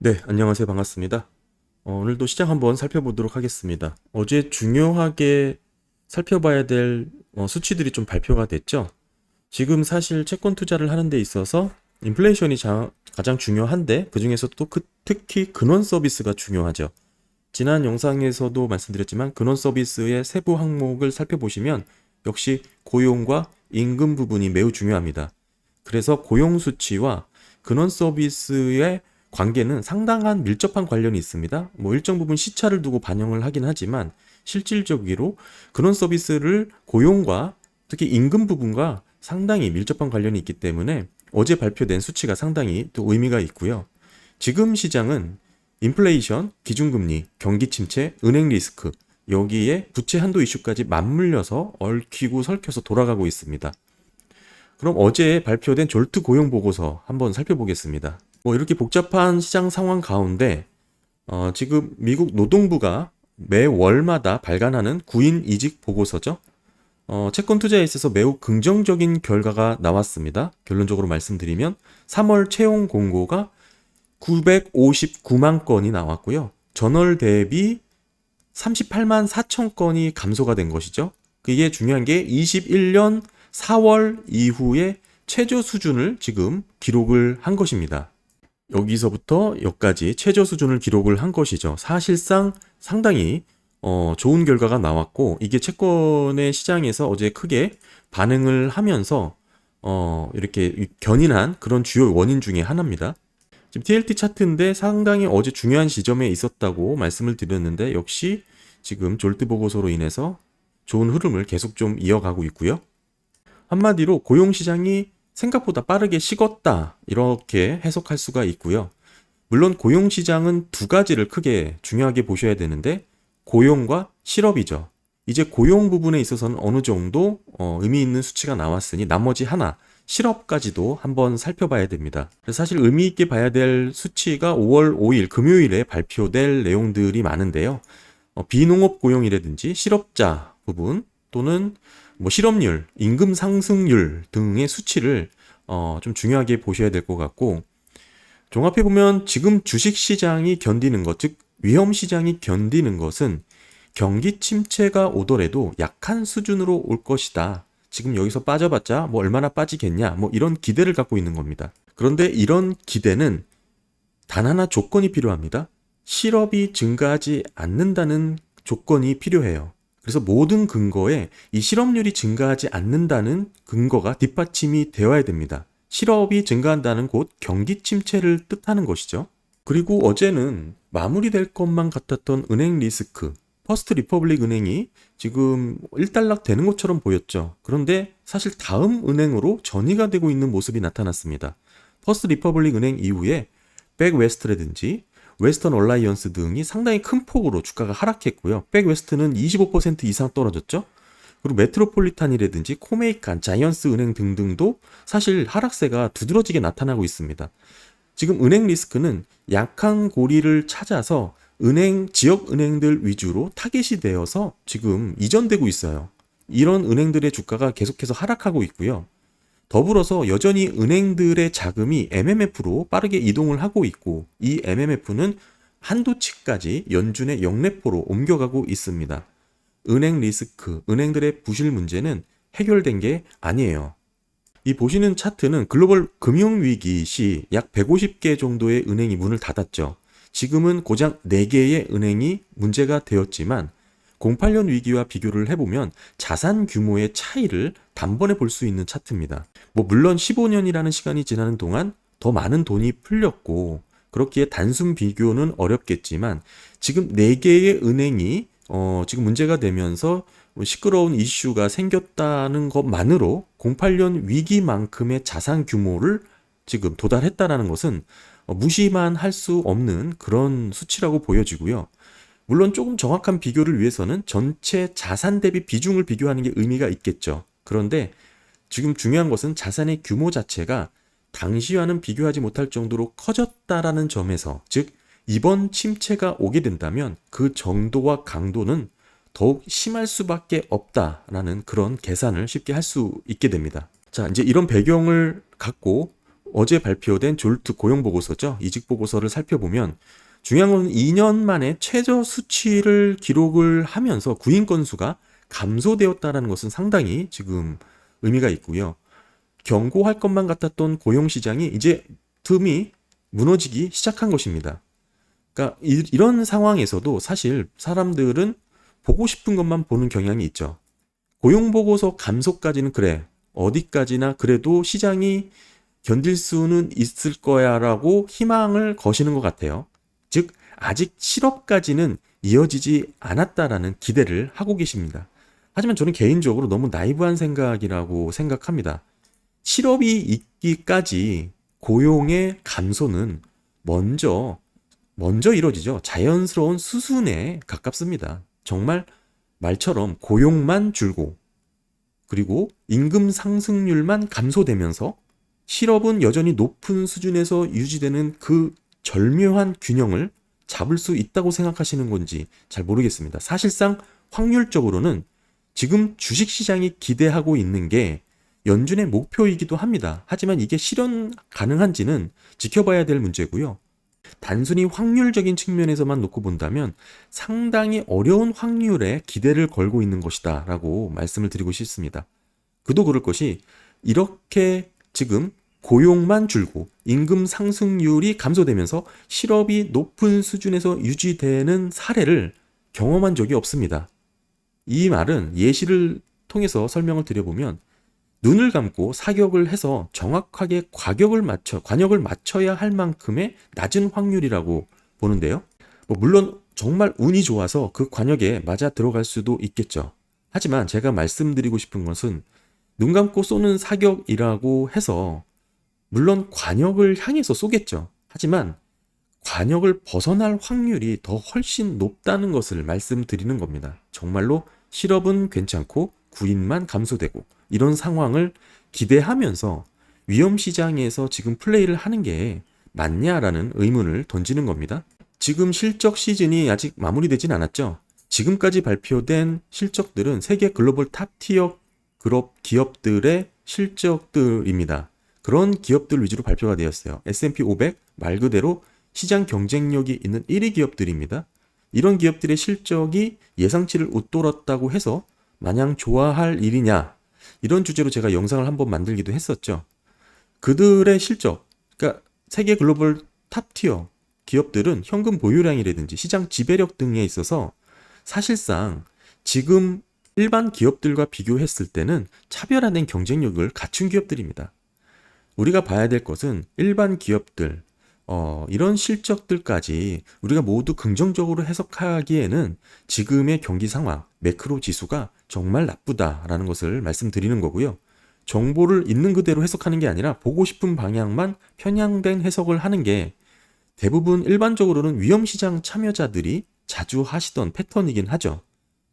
네, 안녕하세요. 반갑습니다. 오늘도 시장 한번 살펴보도록 하겠습니다. 어제 중요하게 살펴봐야 될 수치들이 좀 발표가 됐죠. 지금 사실 채권 투자를 하는 데 있어서 인플레이션이 가장 중요한데 그중에서도 특히 근원 서비스가 중요하죠. 지난 영상에서도 말씀드렸지만 근원 서비스의 세부 항목을 살펴보시면 역시 고용과 임금 부분이 매우 중요합니다. 그래서 고용 수치와 근원 서비스의 관계는 상당한 밀접한 관련이 있습니다. 일정 부분 시차를 두고 반영을 하긴 하지만 실질적으로 근원 서비스를 고용과 특히 임금 부분과 상당히 밀접한 관련이 있기 때문에 어제 발표된 수치가 상당히 또 의미가 있고요. 지금 시장은 인플레이션, 기준금리, 경기 침체, 은행 리스크, 여기에 부채 한도 이슈까지 맞물려서 얽히고 설켜서 돌아가고 있습니다. 그럼 어제 발표된 졸트 고용 보고서 한번 살펴보겠습니다. 이렇게 복잡한 시장 상황 가운데 지금 미국 노동부가 매월마다 발간하는 구인 이직 보고서죠. 채권 투자에 있어서 매우 긍정적인 결과가 나왔습니다. 결론적으로 말씀드리면 3월 채용 공고가 959만 건이 나왔고요. 전월 대비 38만 4천 건이 감소가 된 것이죠. 그게 중요한 게 21년 4월 이후에 최저 수준을 지금 기록을 한 것입니다. 여기서부터 여기까지 최저 수준을 기록을 한 것이죠. 사실상 상당히 좋은 결과가 나왔고 이게 채권의 시장에서 어제 크게 반응을 하면서 이렇게 견인한 그런 주요 원인 중에 하나입니다. 지금 TLT 차트인데 상당히 어제 중요한 지점에 있었다고 말씀을 드렸는데 역시 지금 졸트 보고서로 인해서 좋은 흐름을 계속 좀 이어가고 있고요. 한마디로 고용시장이 생각보다 빠르게 식었다 이렇게 해석할 수가 있고요. 물론 고용시장은 두 가지를 크게 중요하게 보셔야 되는데 고용과 실업이죠. 이제 고용 부분에 있어서는 어느 정도 의미 있는 수치가 나왔으니 나머지 하나 실업까지도 한번 살펴봐야 됩니다. 그래서 사실 의미 있게 봐야 될 수치가 5월 5일 금요일에 발표될 내용들이 많은데요. 비농업 고용이라든지 실업자 부분 또는 실업률, 임금 상승률 등의 수치를 좀 중요하게 보셔야 될 것 같고 종합해 보면 지금 주식 시장이 견디는 것, 즉 위험 시장이 견디는 것은 경기 침체가 오더라도 약한 수준으로 올 것이다. 지금 여기서 빠져봤자 얼마나 빠지겠냐, 이런 기대를 갖고 있는 겁니다. 그런데 이런 기대는 단 하나 조건이 필요합니다. 실업이 증가하지 않는다는 조건이 필요해요. 그래서 모든 근거에 이 실업률이 증가하지 않는다는 근거가 뒷받침이 되어야 됩니다. 실업이 증가한다는 곧 경기 침체를 뜻하는 것이죠. 그리고 어제는 마무리될 것만 같았던 은행 리스크, 퍼스트 리퍼블릭 은행이 지금 일단락 되는 것처럼 보였죠. 그런데 사실 다음 은행으로 전이가 되고 있는 모습이 나타났습니다. 퍼스트 리퍼블릭 은행 이후에 백웨스트라든지 웨스턴 얼라이언스 등이 상당히 큰 폭으로 주가가 하락했고요. 백웨스트는 25% 이상 떨어졌죠. 그리고 메트로폴리탄이라든지 코메이칸, 자이언스 은행 등등도 사실 하락세가 두드러지게 나타나고 있습니다. 지금 은행 리스크는 약한 고리를 찾아서 지역 은행들 위주로 타겟이 되어서 지금 이전되고 있어요. 이런 은행들의 주가가 계속해서 하락하고 있고요. 더불어서 여전히 은행들의 자금이 MMF로 빠르게 이동을 하고 있고 이 MMF는 한도치까지 연준의 역레포로 옮겨가고 있습니다. 은행 리스크, 은행들의 부실 문제는 해결된 게 아니에요. 이 보시는 차트는 글로벌 금융위기 시 약 150개 정도의 은행이 문을 닫았죠. 지금은 고작 4개의 은행이 문제가 되었지만 08년 위기와 비교를 해보면 자산 규모의 차이를 단번에 볼 수 있는 차트입니다. 물론 15년이라는 시간이 지나는 동안 더 많은 돈이 풀렸고 그렇기에 단순 비교는 어렵겠지만 지금 4개의 은행이 지금 문제가 되면서 시끄러운 이슈가 생겼다는 것만으로 08년 위기만큼의 자산 규모를 지금 도달했다는 것은 무시만 할 수 없는 그런 수치라고 보여지고요. 물론 조금 정확한 비교를 위해서는 전체 자산 대비 비중을 비교하는 게 의미가 있겠죠. 그런데 지금 중요한 것은 자산의 규모 자체가 당시와는 비교하지 못할 정도로 커졌다라는 점에서, 즉 이번 침체가 오게 된다면 그 정도와 강도는 더욱 심할 수밖에 없다라는 그런 계산을 쉽게 할 수 있게 됩니다. 자, 이제 이런 배경을 갖고 어제 발표된 졸트 고용 보고서죠. 이직 보고서를 살펴보면 중요한 건 2년 만에 최저 수치를 기록을 하면서 구인 건수가 감소되었다는 것은 상당히 지금 의미가 있고요. 경고할 것만 같았던 고용 시장이 이제 틈이 무너지기 시작한 것입니다. 그러니까 이런 상황에서도 사실 사람들은 보고 싶은 것만 보는 경향이 있죠. 고용 보고서 감소까지는 그래. 어디까지나 그래도 시장이 견딜 수는 있을 거야라고 희망을 거시는 것 같아요. 즉 아직 실업까지는 이어지지 않았다라는 기대를 하고 계십니다. 하지만 저는 개인적으로 너무 나이브한 생각이라고 생각합니다. 실업이 있기까지 고용의 감소는 먼저 이루어지죠. 자연스러운 수순에 가깝습니다. 정말 말처럼 고용만 줄고 그리고 임금 상승률만 감소되면서 실업은 여전히 높은 수준에서 유지되는 그 절묘한 균형을 잡을 수 있다고 생각하시는 건지 잘 모르겠습니다. 사실상 확률적으로는 지금 주식시장이 기대하고 있는 게 연준의 목표이기도 합니다. 하지만 이게 실현 가능한지는 지켜봐야 될 문제고요. 단순히 확률적인 측면에서만 놓고 본다면 상당히 어려운 확률에 기대를 걸고 있는 것이다 라고 말씀을 드리고 싶습니다. 그도 그럴 것이 이렇게 지금 고용만 줄고 임금 상승률이 감소되면서 실업이 높은 수준에서 유지되는 사례를 경험한 적이 없습니다. 이 말은 예시를 통해서 설명을 드려보면 눈을 감고 사격을 해서 정확하게 관역을 맞춰야 할 만큼의 낮은 확률이라고 보는데요. 물론 정말 운이 좋아서 그 관역에 맞아 들어갈 수도 있겠죠. 하지만 제가 말씀드리고 싶은 것은 눈 감고 쏘는 사격이라고 해서 물론 관역을 향해서 쏘겠죠. 하지만 관역을 벗어날 확률이 더 훨씬 높다는 것을 말씀드리는 겁니다. 정말로 실업은 괜찮고 구인만 감소되고 이런 상황을 기대하면서 위험시장에서 지금 플레이를 하는 게 맞냐라는 의문을 던지는 겁니다. 지금 실적 시즌이 아직 마무리되진 않았죠. 지금까지 발표된 실적들은 세계 글로벌 탑티어 기업들의 실적들입니다. 그런 기업들 위주로 발표가 되었어요. S&P 500 말 그대로 시장 경쟁력이 있는 1위 기업들입니다. 이런 기업들의 실적이 예상치를 웃돌았다고 해서 마냥 좋아할 일이냐, 이런 주제로 제가 영상을 한번 만들기도 했었죠. 그들의 실적, 그러니까 세계 글로벌 탑티어 기업들은 현금 보유량이라든지 시장 지배력 등에 있어서 사실상 지금 일반 기업들과 비교했을 때는 차별화된 경쟁력을 갖춘 기업들입니다. 우리가 봐야 될 것은 일반 기업들, 이런 실적들까지 우리가 모두 긍정적으로 해석하기에는 지금의 경기 상황, 매크로 지수가 정말 나쁘다라는 것을 말씀드리는 거고요. 정보를 있는 그대로 해석하는 게 아니라 보고 싶은 방향만 편향된 해석을 하는 게 대부분 일반적으로는 위험시장 참여자들이 자주 하시던 패턴이긴 하죠.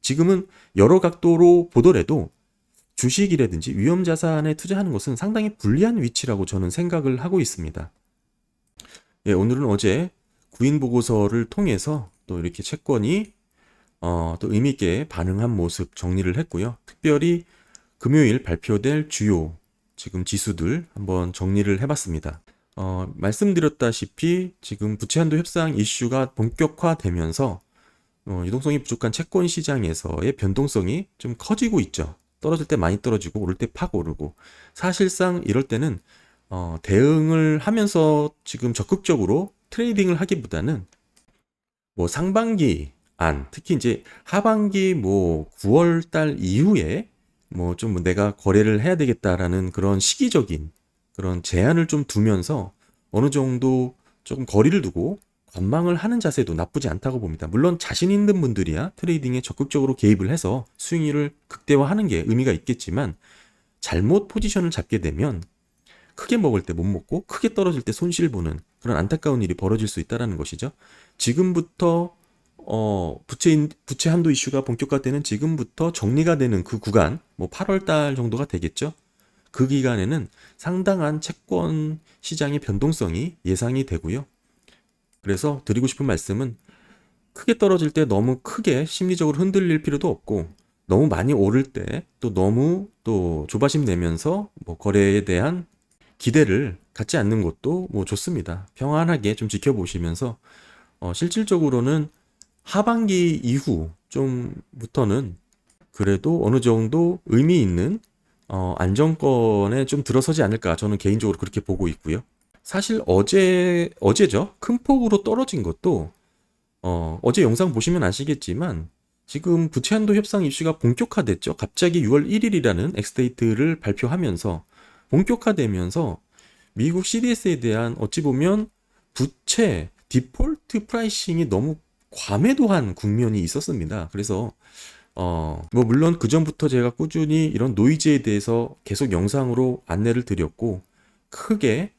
지금은 여러 각도로 보더라도 주식이라든지 위험자산에 투자하는 것은 상당히 불리한 위치라고 저는 생각을 하고 있습니다. 예, 오늘은 어제 구인 보고서를 통해서 또 이렇게 채권이 또 의미있게 반응한 모습 정리를 했고요. 특별히 금요일 발표될 주요 지금 지수들 한번 정리를 해봤습니다. 말씀드렸다시피 지금 부채 한도 협상 이슈가 본격화되면서 유동성이 부족한 채권 시장에서의 변동성이 좀 커지고 있죠. 떨어질 때 많이 떨어지고 오를 때 팍 오르고, 사실상 이럴 때는 대응을 하면서 지금 적극적으로 트레이딩을 하기보다는 상반기 안, 특히 이제 하반기 9월 달 이후에 좀 내가 거래를 해야 되겠다라는 그런 시기적인 그런 제한을 좀 두면서 어느 정도 조금 거리를 두고 관망을 하는 자세도 나쁘지 않다고 봅니다. 물론 자신 있는 분들이야 트레이딩에 적극적으로 개입을 해서 수익률을 극대화하는 게 의미가 있겠지만, 잘못 포지션을 잡게 되면 크게 먹을 때 못 먹고 크게 떨어질 때 손실 보는 그런 안타까운 일이 벌어질 수 있다는 것이죠. 지금부터 부채 한도 이슈가 본격화되는 지금부터 정리가 되는 그 구간, 8월 달 정도가 되겠죠. 그 기간에는 상당한 채권 시장의 변동성이 예상이 되고요. 그래서 드리고 싶은 말씀은 크게 떨어질 때 너무 크게 심리적으로 흔들릴 필요도 없고, 너무 많이 오를 때 또 너무 또 조바심 내면서 거래에 대한 기대를 갖지 않는 것도 뭐 좋습니다. 평안하게 좀 지켜보시면서 실질적으로는 하반기 이후 좀부터는 그래도 어느 정도 의미 있는 안정권에 좀 들어서지 않을까 저는 개인적으로 그렇게 보고 있고요. 사실 어제죠. 큰 폭으로 떨어진 것도 어제 영상 보시면 아시겠지만 지금 부채 한도 협상 이슈가 본격화됐죠. 갑자기 6월 1일이라는 엑스데이트를 발표하면서 본격화되면서 미국 CDS에 대한 어찌 보면 부채 디폴트 프라이싱이 너무 과매도한 국면이 있었습니다. 그래서 뭐 물론 그 전부터 제가 꾸준히 이런 노이즈에 대해서 계속 영상으로 안내를 드렸고 크게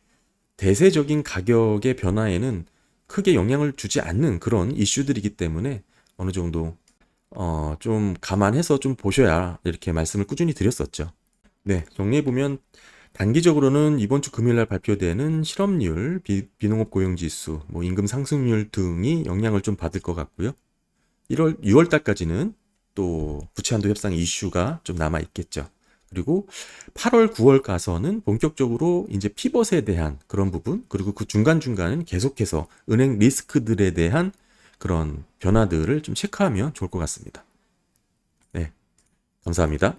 대세적인 가격의 변화에는 크게 영향을 주지 않는 그런 이슈들이기 때문에 어느 정도 좀 감안해서 좀 보셔야 이렇게 말씀을 꾸준히 드렸었죠. 네, 정리해보면 단기적으로는 이번 주 금요일 날 발표되는 실업률, 비농업 고용지수, 뭐 임금 상승률 등이 영향을 좀 받을 것 같고요. 6월 달까지는 또 부채 한도 협상 이슈가 좀 남아 있겠죠. 그리고 8월, 9월 가서는 본격적으로 이제 피벗에 대한 그런 부분, 그리고 그 중간중간은 계속해서 은행 리스크들에 대한 그런 변화들을 좀 체크하면 좋을 것 같습니다. 네, 감사합니다.